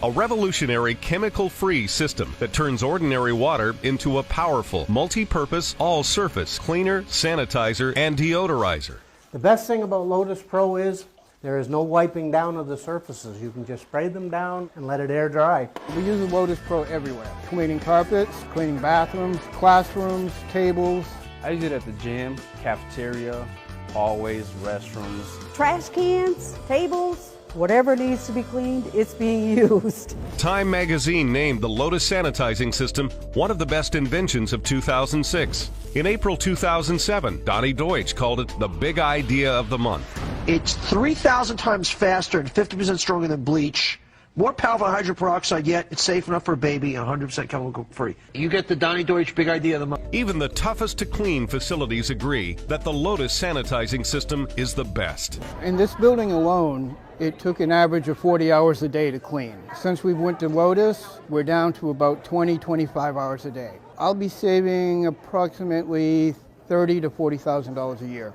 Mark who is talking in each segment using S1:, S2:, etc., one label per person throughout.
S1: a revolutionary chemical-free system that turns ordinary water into a powerful, multi-purpose, all-surface cleaner, sanitizer, and deodorizer.
S2: The best thing about Lotus Pro is there is no wiping down of the surfaces. You can just spray them down and let it air dry.
S3: We use the Lotus Pro everywhere. Cleaning carpets, cleaning bathrooms, classrooms, tables.
S4: I use it at the gym, cafeteria, hallways, restrooms.
S5: Trash cans, tables, whatever needs to be cleaned, it's being used.
S1: Time magazine named the Lotus sanitizing system one of the best inventions of 2006. In April 2007, Donnie Deutsch called it the big idea of the month.
S6: It's 3,000 times faster and 50% stronger than bleach. More powerful than hydrogen peroxide, yet it's safe enough for a baby and 100% chemical free. You get the Donnie Deutsch big idea of the month.
S1: Even the toughest to clean facilities agree that the Lotus sanitizing system is the best.
S3: In this building alone, it took an average of 40 hours a day to clean. Since we went to Lotus, we're down to about 20-25 hours a day. I'll be saving approximately $30,000 to $40,000 a year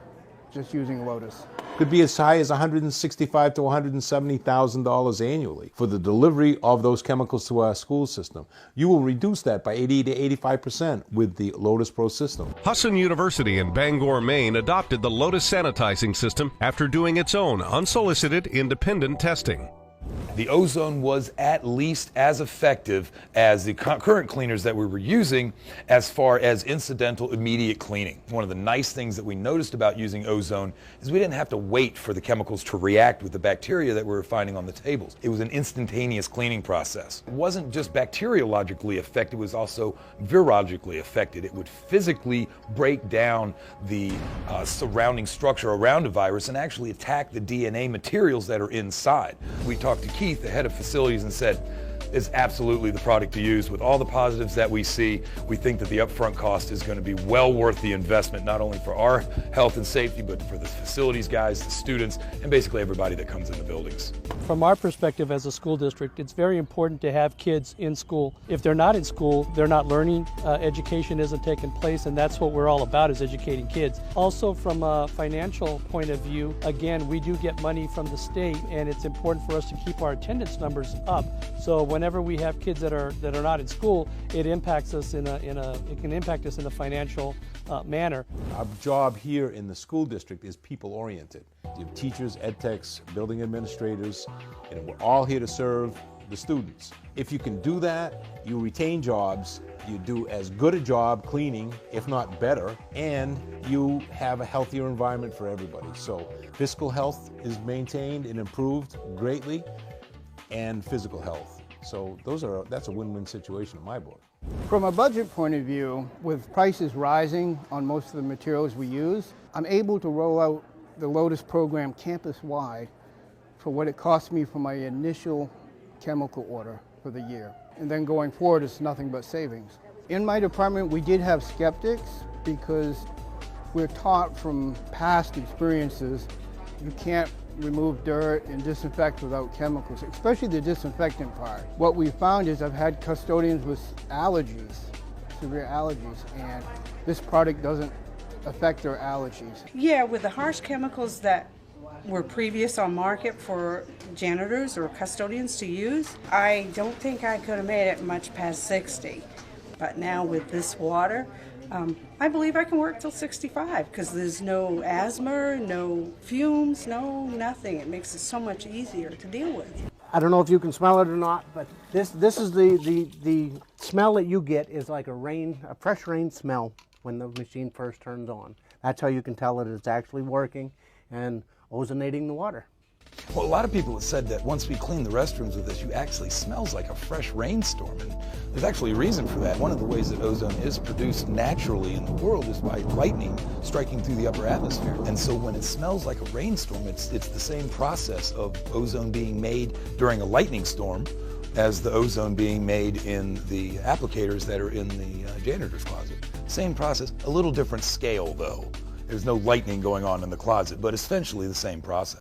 S3: just using Lotus.
S7: Could be as high as $165,000 to $170,000 annually for the delivery of those chemicals to our school system. You will reduce that by 80 to 85% with the Lotus Pro system.
S1: Husson University in Bangor, Maine adopted the Lotus sanitizing system after doing its own unsolicited independent testing.
S8: The ozone was at least as effective as the current cleaners that we were using as far as incidental immediate cleaning. One of the nice things that we noticed about using ozone is we didn't have to wait for the chemicals to react with the bacteria that we were finding on the tables. It was an instantaneous cleaning process. It wasn't just bacteriologically affected, it was also virologically affected. It would physically break down the surrounding structure around a virus and actually attack the DNA materials that are inside. We talked to Keith, the head of facilities, and said, it's absolutely the product to use. With all the positives that we see, we think that the upfront cost is going to be well worth the investment, not only for our health and safety, but for the facilities guys, the students, and basically everybody that comes in the buildings.
S9: From our perspective as a school district, it's very important to have kids in school. If they're not in school, they're not learning, education isn't taking place, and that's what we're all about, is educating kids. Also, from a financial point of view, again, we do get money from the state, and it's important for us to keep our attendance numbers up. So whenever we have kids that are not in school, it impacts us it can impact us in a financial manner.
S7: Our job here in the school district is people-oriented. You have teachers, ed techs, building administrators, and we're all here to serve the students. If you can do that, you retain jobs, you do as good a job cleaning, if not better, and you have a healthier environment for everybody. So fiscal health is maintained and improved greatly, and physical health. So that's a win-win situation in my book.
S3: From a budget point of view, with prices rising on most of the materials we use, I'm able to roll out the Lotus program campus-wide for what it cost me for my initial chemical order for the year. And then going forward, it's nothing but savings. In my department, we did have skeptics because we're taught from past experiences you can't remove dirt and disinfect without chemicals, especially the disinfectant part. What we found is I've had custodians with allergies, severe allergies, and this product doesn't affect their allergies.
S10: Yeah, with the harsh chemicals that were previous on market for janitors or custodians to use, I don't think I could have made it much past 60. But now with this water, I believe I can work till 65 because there's no asthma, no fumes, no nothing. It makes it so much easier to deal with.
S2: I don't know if you can smell it or not, but this is the smell that you get is like a fresh rain smell when the machine first turns on. That's how you can tell that it's actually working and ozonating the water.
S8: Well, a lot of people have said that once we clean the restrooms with this, you actually smells like a fresh rainstorm, and there's actually a reason for that. One of the ways that ozone is produced naturally in the world is by lightning striking through the upper atmosphere. And so when it smells like a rainstorm, it's the same process of ozone being made during a lightning storm as the ozone being made in the applicators that are in the janitor's closet. Same process, a little different scale though. There's no lightning going on in the closet, but essentially the same process.